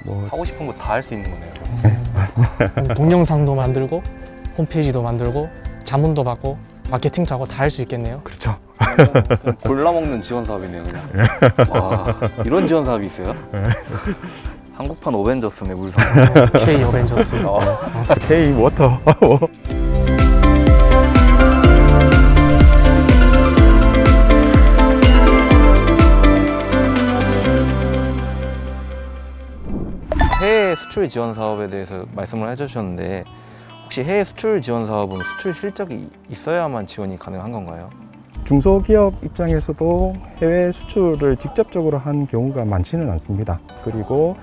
뭐 하고 싶은 거 다 할 수 있는 거네요. 네, 맞습니다. 동영상도 만들고 홈페이지도 만들고 자문도 받고 마케팅도 하고 다 할 수 있겠네요. 그렇죠. 골라먹는 지원 사업이네요, 그냥. 와, 이런 지원 사업이 있어요? 한국판 어벤져스네, 물산. K 어벤져스. K 워터. 해외 수출 지원 사업에 대해서 말씀을 해주셨는데 혹시 해외 수출 지원 사업은 수출 실적이 있어야만 지원이 가능한 건가요? 중소기업 입장에서도 해외 수출을 직접적으로 한 경우가 많지는 않습니다. 그리고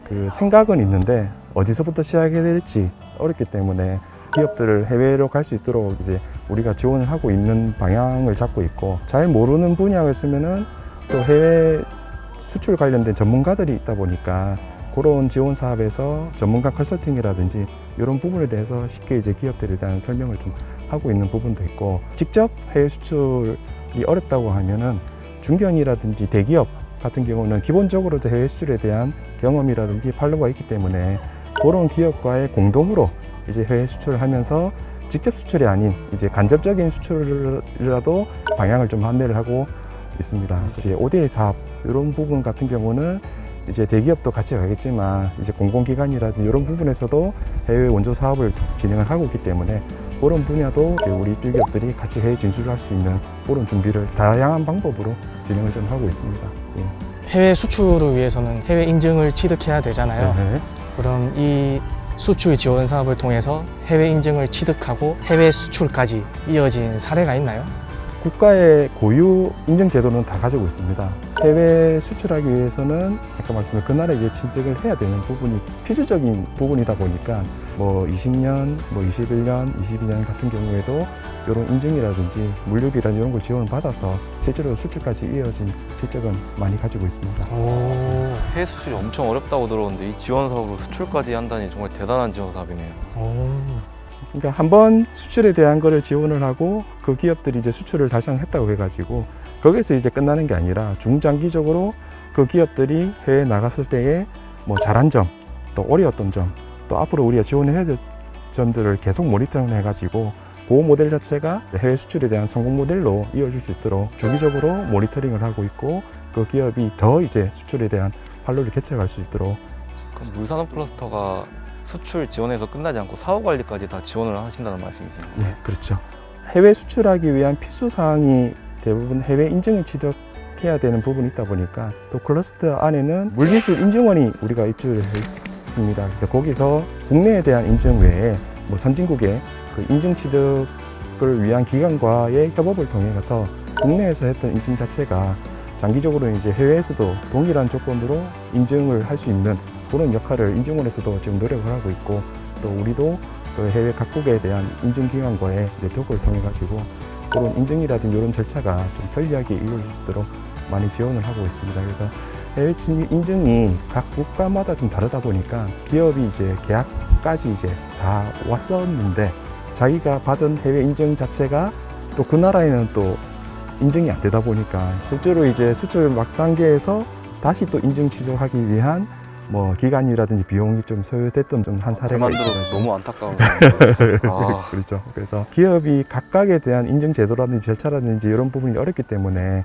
그 생각은 있는데 어디서부터 시작해야 될지 어렵기 때문에 기업들을 해외로 갈 수 있도록 이제 우리가 지원을 하고 있는 방향을 잡고 있고, 잘 모르는 분야가 있으면은 또 해외 수출 관련된 전문가들이 있다 보니까 그런 지원 사업에서 전문가 컨설팅이라든지 이런 부분에 대해서 쉽게 이제 기업들에 대한 설명을 좀 하고 있는 부분도 있고, 직접 해외 수출이 어렵다고 하면은 중견이라든지 대기업 같은 경우는 기본적으로 해외 수출에 대한 경험이라든지 팔로워가 있기 때문에 그런 기업과의 공동으로 이제 해외 수출을 하면서 직접 수출이 아닌 이제 간접적인 수출이라도 방향을 좀 안내를 하고 있습니다. 이제 ODA 사업 이런 부분 같은 경우는 이제 대기업도 같이 가겠지만 이제 공공기관이라든지 이런 부분에서도 해외 원조 사업을 진행을 하고 있기 때문에 그런 분야도 우리 입주기업들이 같이 해외 진출을 할 수 있는 그런 준비를 다양한 방법으로 진행을 좀 하고 있습니다. 예. 해외 수출을 위해서는 해외 인증을 취득해야 되잖아요. 네. 그럼 이 수출 지원 사업을 통해서 해외 인증을 취득하고 해외 수출까지 이어진 사례가 있나요? 국가의 고유 인증 제도는 다 가지고 있습니다. 해외 수출하기 위해서는 아까 말씀드린 그 나라에 이제 취직을 해야 되는 부분이 필수적인 부분이다 보니까 뭐 20년, 뭐 21년, 22년 같은 경우에도 이런 인증이라든지 물류비라든지 이런 걸 지원을 받아서 실제로 수출까지 이어진 실적은 많이 가지고 있습니다. 오. 해외 수출이 엄청 어렵다고 들었는데 이 지원 사업으로 수출까지 한다니 정말 대단한 지원 사업이네요. 오. 그러니까 한번 수출에 대한 거를 지원을 하고 그 기업들이 이제 수출을 달성했다고 해가지고 거기서 이제 끝나는 게 아니라 중장기적으로 그 기업들이 해외에 나갔을 때에 뭐 잘한 점, 또 어려웠던 점, 또 앞으로 우리가 지원해야 될 점들을 계속 모니터링 해가지고 그 모델 자체가 해외 수출에 대한 성공 모델로 이어질 수 있도록 주기적으로 모니터링을 하고 있고, 그 기업이 더 이제 수출에 대한 활로를 개척할 수 있도록. 그럼 물산업 클러스터가 수출 지원에서 끝나지 않고 사후 관리까지 다 지원을 하신다는 말씀이세요? 네, 그렇죠. 해외 수출하기 위한 필수 사항이 대부분 해외 인증을 취득해야 되는 부분이 있다 보니까 또 클러스터 안에는 물기술 인증원이 우리가 입주를 했습니다. 그래서 거기서 국내에 대한 인증 외에 뭐 선진국의 그 인증 취득을 위한 기관과의 협업을 통해 가서 국내에서 했던 인증 자체가 장기적으로 이제 해외에서도 동일한 조건으로 인증을 할 수 있는 그런 역할을 인증원에서도 지금 노력을 하고 있고, 또 우리도 그 해외 각국에 대한 인증기관과의 네트워크를 통해 가지고 그런 인증이라든지 이런 절차가 좀 편리하게 이루어질 수 있도록 많이 지원을 하고 있습니다. 그래서 해외 인증이 각 국가마다 좀 다르다 보니까 기업이 이제 계약까지 이제 다 왔었는데 자기가 받은 해외 인증 자체가 또 그 나라에는 또 인증이 안 되다 보니까 실제로 이제 수출 막 단계에서 다시 또 인증 취득하기 위한 뭐 기간이라든지 비용이 좀 소요됐던 좀 한 사례가 말만 있어요. 들어도 너무 안타까운 아, 그렇죠. 그래서 기업이 각각에 대한 인증 제도라든지 절차라든지 이런 부분이 어렵기 때문에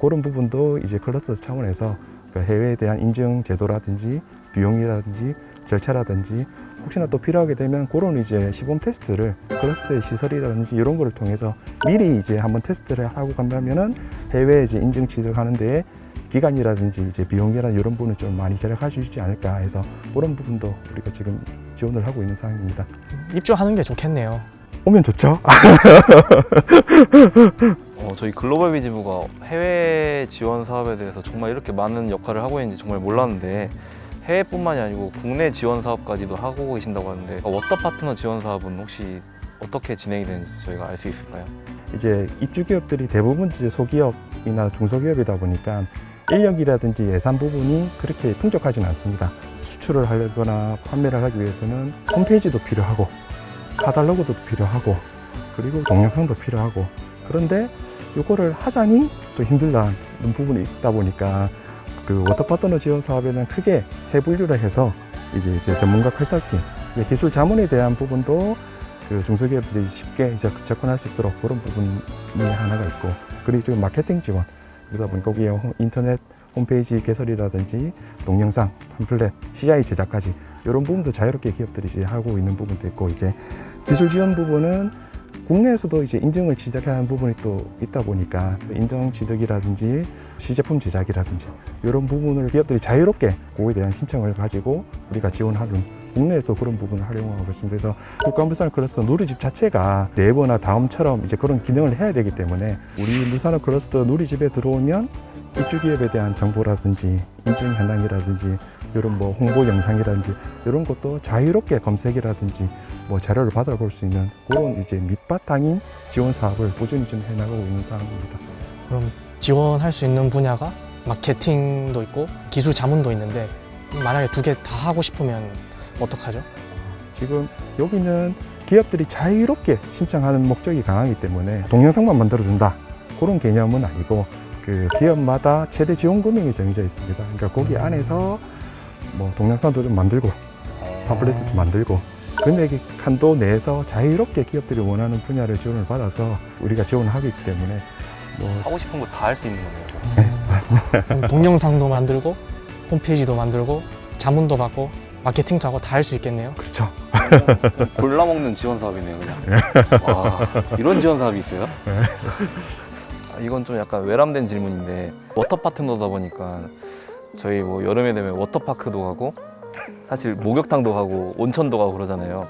그런 부분도 이제 클러스터 차원에서 해외에 대한 인증 제도라든지 비용이라든지 절차라든지 혹시나 또 필요하게 되면 그런 이제 시범 테스트를 클러스터의 시설이라든지 이런 거를 통해서 미리 이제 한번 테스트를 하고 간다면은 해외에 이제 인증 취득하는 데에 기간이라든지 이제 비용이라든지 이런 부분은 좀 많이 절약할 수 있지 않을까 해서 그런 부분도 우리가 지금 지원을 하고 있는 상황입니다. 입주하는 게 좋겠네요. 오면 좋죠. 저희 글로벌 비즈부가 해외 지원 사업에 대해서 정말 이렇게 많은 역할을 하고 있는지 정말 몰랐는데 해외뿐만이 아니고 국내 지원 사업까지도 하고 계신다고 하는데 워터 파트너 지원 사업은 혹시 어떻게 진행이 되는지 저희가 알 수 있을까요? 이제 입주 기업들이 대부분 이제 소기업이나 중소기업이다 보니까 인력이라든지 예산 부분이 그렇게 풍족하지는 않습니다. 수출을 하거나 판매를 하기 위해서는 홈페이지도 필요하고 카탈로그도 필요하고 그리고 동영상도 필요하고, 그런데 이거를 하자니 또 힘들다는 부분이 있다 보니까 그 워터파트너 지원 사업에는 크게 세 분류를 해서 이제 전문가 컨설팅, 기술 자문에 대한 부분도 그 중소기업들이 쉽게 이제 접근할 수 있도록 그런 부분이 하나가 있고, 그리고 지금 마케팅 지원, 그러다 보니까 거기에 인터넷 홈페이지 개설이라든지 동영상, 팜플렛, CI 제작까지 이런 부분도 자유롭게 기업들이 이제 하고 있는 부분도 있고, 이제 기술 지원 부분은 국내에서도 이제 인증을 취득하는 부분이 또 있다 보니까 인증 취득이라든지 시제품 제작이라든지 이런 부분을 기업들이 자유롭게 그거에 대한 신청을 가지고 우리가 지원하는, 국내에도 그런 부분을 활용하고 있습니다. 그래서 국가물산업 클러스터 누리집 자체가 네이버나 다음처럼 이제 그런 기능을 해야 되기 때문에 우리 물산업 클러스터 누리집에 들어오면 입주기업에 대한 정보라든지 인증 현황이라든지 이런 뭐 홍보 영상이라든지 이런 것도 자유롭게 검색이라든지 뭐 자료를 받아볼 수 있는 그런 이제 밑바탕인 지원 사업을 꾸준히 좀 해나가고 있는 상황입니다. 그럼 지원할 수 있는 분야가 마케팅도 있고 기술 자문도 있는데 만약에 두 개 다 하고 싶으면 어떡하죠? 지금 여기는 기업들이 자유롭게 신청하는 목적이 강하기 때문에 동영상만 만들어준다 그런 개념은 아니고, 그 기업마다 최대 지원 금액이 정해져 있습니다. 그러니까 거기 안에서 뭐 동영상도 좀 만들고 팜플렛도 좀 만들고 금액의 한도 내에서 자유롭게 기업들이 원하는 분야를 지원을 받아서 우리가 지원을 하기 때문에 뭐 하고 싶은 거 다 할 수 있는 거네요. 그럼 동영상도 만들고 홈페이지도 만들고 자문도 받고 마케팅도 하고 다 할 수 있겠네요. 그렇죠. 골라먹는 지원 사업이네요, 그냥. 와, 이런 지원 사업이 있어요? 이건 좀 약간 외람된 질문인데, 워터 파트너다 보니까 저희 뭐 여름에 되면 워터파크도 가고 사실 목욕탕도 가고 온천도 가고 그러잖아요.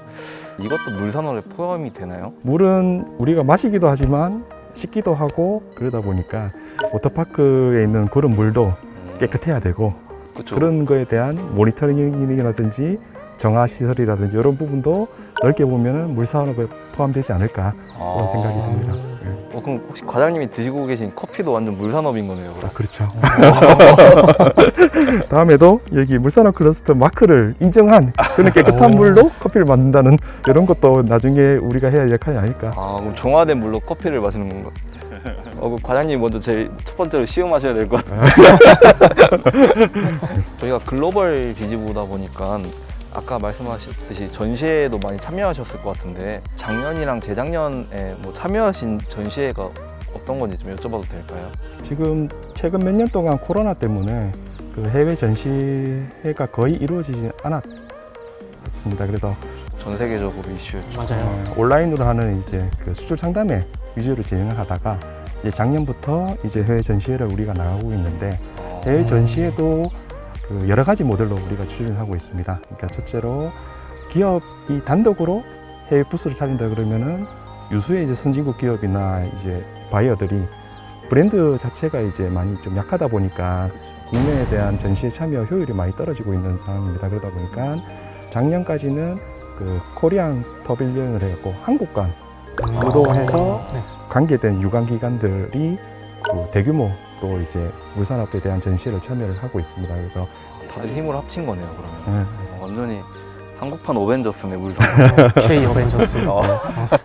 이것도 물산업에 포함이 되나요? 물은 우리가 마시기도 하지만 씻기도 하고 그러다 보니까 워터파크에 있는 그런 물도 깨끗해야 되고, 그쵸? 그런 거에 대한 모니터링이라든지 정화 시설이라든지 이런 부분도 넓게 보면은 물산업에 포함되지 않을까 그런 생각이 듭니다. 그럼 혹시 과장님이 드시고 계신 커피도 완전 물산업인 거네요, 그럼? 그렇죠. 다음에도 여기 물산업 클러스터 마크를 인정한 그런 깨끗한 물로 커피를 만든다는 이런 것도 나중에 우리가 해야 할 역할이 아닐까. 그럼 정화된 물로 커피를 마시는 건가? 그럼 과장님 먼저 제일 첫 번째로 시음하셔야 될 것 같아요. 저희가 글로벌 비즈부다 보니까 아까 말씀하셨듯이 전시회도 많이 참여하셨을 것 같은데, 작년이랑 재작년에 뭐 참여하신 전시회가 어떤 건지 좀 여쭤봐도 될까요? 지금 최근 몇 년 동안 코로나 때문에 그 해외 전시회가 거의 이루어지지 않았습니다. 그래서 전 세계적으로 이슈였죠. 맞아요. 온라인으로 하는 이제 그 수출 상담회 위주로 진행을 하다가 이제 작년부터 이제 해외 전시회를 우리가 나가고 있는데, 해외 전시회도 그 여러 가지 모델로 우리가 추진하고 있습니다. 그러니까 첫째로 기업이 단독으로 해외 부스를 차린다 그러면은 유수의 이제 선진국 기업이나 이제 바이어들이 브랜드 자체가 이제 많이 좀 약하다 보니까 국내에 대한 전시에 참여 효율이 많이 떨어지고 있는 상황입니다. 그러다 보니까 작년까지는 그 코리안 퍼빌리언을 해갖고 한국관으로 해서 네. 관계된 유관기관들이 그 대규모로 이제 물산업에 대한 전시회를 참여를 하고 있습니다. 그래서 다들 힘을 합친 거네요, 그러면. 완전히 한국판 어벤져스네, 물산. K 어벤져스.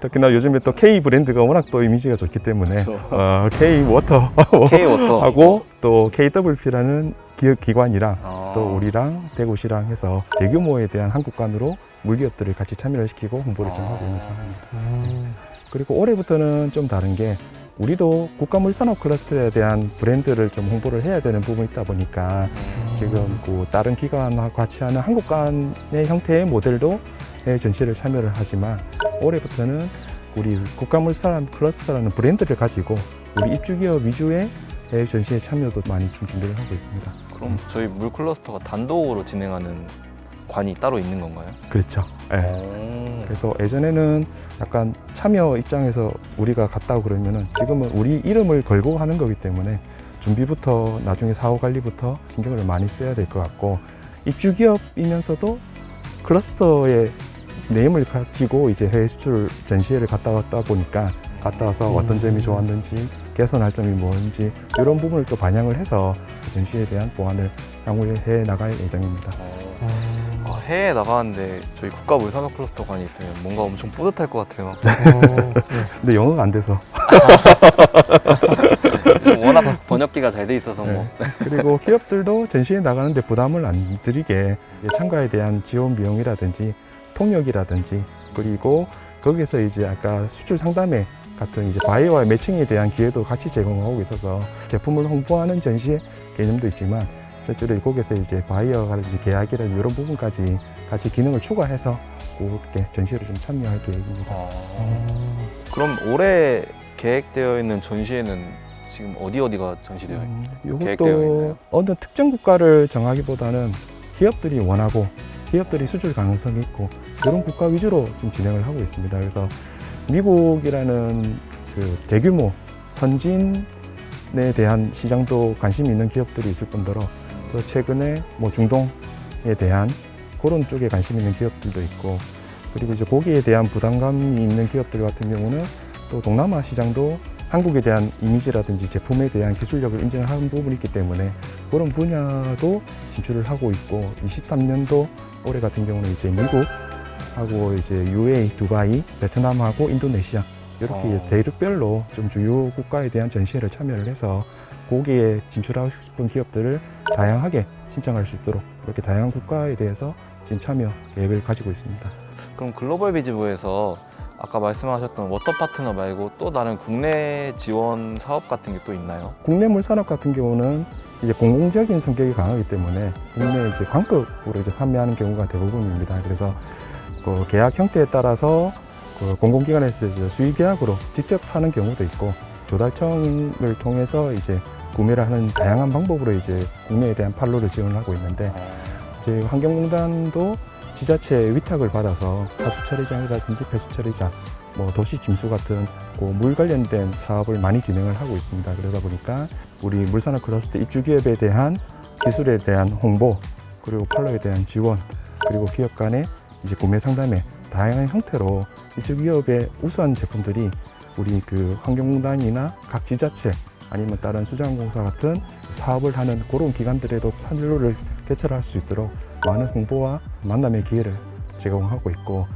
특히나 요즘에 또 K 브랜드가 워낙 또 이미지가 좋기 때문에 K 워터 K-워터. 하고 또 KWP라는 기관이랑 또 우리랑 대구시랑 해서 대규모에 대한 한국관으로 물기업들을 같이 참여를 시키고 홍보를 좀 하고 있는 상황입니다. 그리고 올해부터는 좀 다른 게, 우리도 국가물산업 클러스터에 대한 브랜드를 좀 홍보를 해야 되는 부분이 있다 보니까 지금 그 다른 기관과 같이 하는 한국관의 형태의 모델도 해외 전시를 참여를 하지만, 올해부터는 우리 국가물산업 클러스터라는 브랜드를 가지고 우리 입주기업 위주의 해외 전시에 참여도 많이 좀 준비를 하고 있습니다. 그럼 저희 물 클러스터가 단독으로 진행하는 관이 따로 있는 건가요? 그렇죠. 네. 그래서 예전에는 약간 참여 입장에서 우리가 갔다고 그러면은, 지금은 우리 이름을 걸고 하는 거기 때문에 준비부터 나중에 사후 관리부터 신경을 많이 써야 될 것 같고, 입주기업이면서도 클러스터의 네임을 가지고 이제 해외 수출 전시회를 갔다 왔다 보니까 갔다 와서 어떤 점이 좋았는지 개선할 점이 뭔지 이런 부분을 또 반영을 해서 전시에 대한 보완을 향후에 해 나갈 예정입니다. 해외에 나가는데 저희 국가물산업 클러스터관이 있으면 뭔가 엄청 뿌듯할 것 같아요. 근데 영어가 안 돼서. 워낙 번역기가 잘 돼 있어서 뭐. 그리고 기업들도 전시회 나가는데 부담을 안 드리게 이제 참가에 대한 지원 비용이라든지 통역이라든지 그리고 거기서 이제 아까 수출 상담회 같은 이제 바이어와 매칭에 대한 기회도 같이 제공하고 있어서 제품을 홍보하는 전시회 개념도 있지만 실제로 거기서 이제 바이어라든지 계약이라든지 이런 부분까지 같이 기능을 추가해서 그렇게 전시회를 좀 참여할 계획입니다. 그럼 올해 계획되어 있는 전시회는 지금 어디가 전시되어 있나요? 계획되어 이것도 있나요? 어느 특정 국가를 정하기보다는 기업들이 원하고 기업들이 수출 가능성이 있고 이런 국가 위주로 좀 진행을 하고 있습니다. 그래서 미국이라는 그 대규모 선진에 대한 시장도 관심이 있는 기업들이 있을 뿐더러 또 최근에 뭐 중동에 대한 그런 쪽에 관심 있는 기업들도 있고 그리고 이제 거기에 대한 부담감이 있는 기업들 같은 경우는 또 동남아 시장도 한국에 대한 이미지라든지 제품에 대한 기술력을 인정하는 부분이 있기 때문에 그런 분야도 진출을 하고 있고 23년도 올해 같은 경우는 이제 미국하고 이제 UAE, 두바이, 베트남하고 인도네시아 이렇게 이제 대륙별로 좀 주요 국가에 대한 전시회를 참여를 해서 거기에 진출하고 싶은 기업들을 다양하게 신청할 수 있도록 그렇게 다양한 국가에 대해서 지금 참여 계획을 가지고 있습니다. 그럼 글로벌 비즈부에서 아까 말씀하셨던 워터 파트너 말고 또 다른 국내 지원 사업 같은 게 또 있나요? 국내 물산업 같은 경우는 이제 공공적인 성격이 강하기 때문에 국내 이제 광급으로 이제 판매하는 경우가 대부분입니다. 그래서 그 계약 형태에 따라서 그 공공기관에서 이제 수의 계약으로 직접 사는 경우도 있고 조달청을 통해서 이제 구매를 하는 다양한 방법으로 이제 국내에 대한 판로를 지원하고 있는데 이제 환경공단도 지자체의 위탁을 받아서 하수 처리장이라든지 폐수 처리장, 뭐 도시 짐수 같은 그 물 관련된 사업을 많이 진행을 하고 있습니다. 그러다 보니까 우리 물산업 클러스터 입주 기업에 대한 기술에 대한 홍보, 그리고 판로에 대한 지원, 그리고 기업 간의 이제 구매 상담에 다양한 형태로 입주 기업의 우수한 제품들이 우리 그 환경공단이나 각 지자체 아니면 다른 수자원공사 같은 사업을 하는 그런 기관들에도 판로를 개설할 수 있도록 많은 홍보와 만남의 기회를 제공하고 있고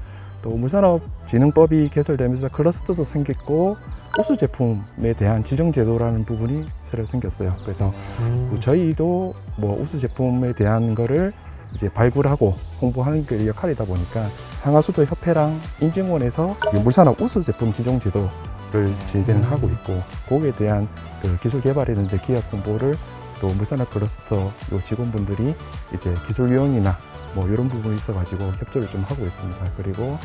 또 물산업진흥법이 개설되면서 클러스터도 생겼고 우수 제품에 대한 지정 제도라는 부분이 새로 생겼어요. 그래서 저희도 뭐 우수 제품에 대한 거를 이제 발굴하고 홍보하는 게 역할이다 보니까 상하수도 협회랑 인증원에서 이 물산업 우수 제품 지정 제도를 진행하고 있고 거기에 대한 그 기술 개발이든지 기업 홍보를 또 물산업 클러스터 요 직원분들이 이제 기술 요원이나 뭐 이런 부분이 있어가지고 협조를 좀 하고 있습니다. 그리고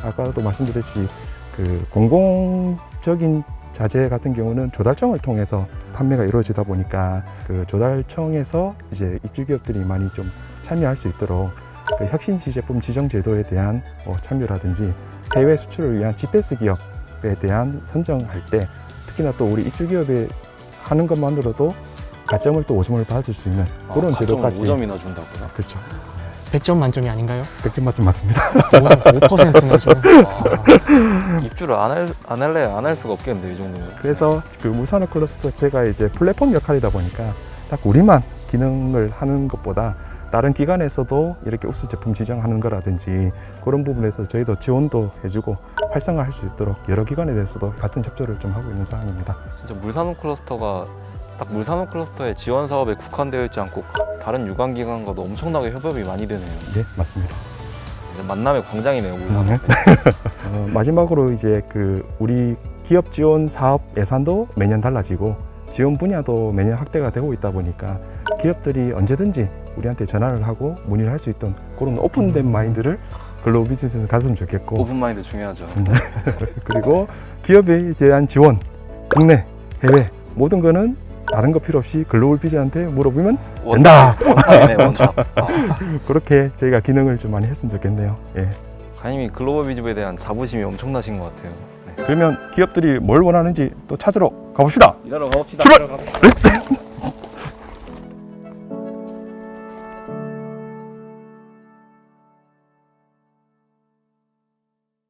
아까도 말씀드렸듯이 그 공공적인 자재 같은 경우는 조달청을 통해서 판매가 이루어지다 보니까 그 조달청에서 이제 입주 기업들이 많이 좀 참여할 수 있도록 그 혁신 시제품 지정 제도에 대한 참여라든지 해외 수출을 위한 GPS 기업에 대한 선정할 때 특히나 또 우리 입주 기업에 하는 것만으로도 가점을 또 5점을 받을 수 있는 그런 제도까지 5점이나 준다고요? 그렇죠. 100점 만점이 아닌가요? 100점 맞점 맞습니다. 5%나 좀. 입주를 안 할래야 안 할 수가 없겠는데 이 정도면. 그래서 그 물산업 클러스터 제가 이제 플랫폼 역할이다 보니까 딱 우리만 기능을 하는 것보다 다른 기관에서도 이렇게 우수 제품 지정하는 거라든지 그런 부분에서 저희도 지원도 해주고 활성화할 수 있도록 여러 기관에 대해서도 같은 협조를 좀 하고 있는 상황입니다. 진짜 물산업 클러스터가 딱 물산업 클러스터의 지원 사업에 국한되어 있지 않고 다른 유관기관과도 엄청나게 협업이 많이 되네요. 네, 맞습니다. 만남의 광장이네요, 물산업. 마지막으로 이제 그 우리 기업 지원 사업 예산도 매년 달라지고 지원 분야도 매년 확대가 되고 있다 보니까 기업들이 언제든지 우리한테 전화를 하고 문의를 할 수 있던 그런 오픈된 마인드를 글로벌 비즈니스에서 가졌으면 좋겠고 오픈마인드 중요하죠. 그리고 기업에 대한 지원, 국내, 해외 모든 거는 다른 거 필요 없이 글로벌 비즈한테 물어보면 된다. 원탑이네, 원탑. 그렇게 저희가 기능을 좀 많이 했으면 좋겠네요. 예. 가님이 글로벌 비즈에 대한 자부심이 엄청나신 것 같아요. 네. 그러면 기업들이 뭘 원하는지 또 찾으러 가봅시다. 일하러 가봅시다. 출발! 일하러 가봅시다.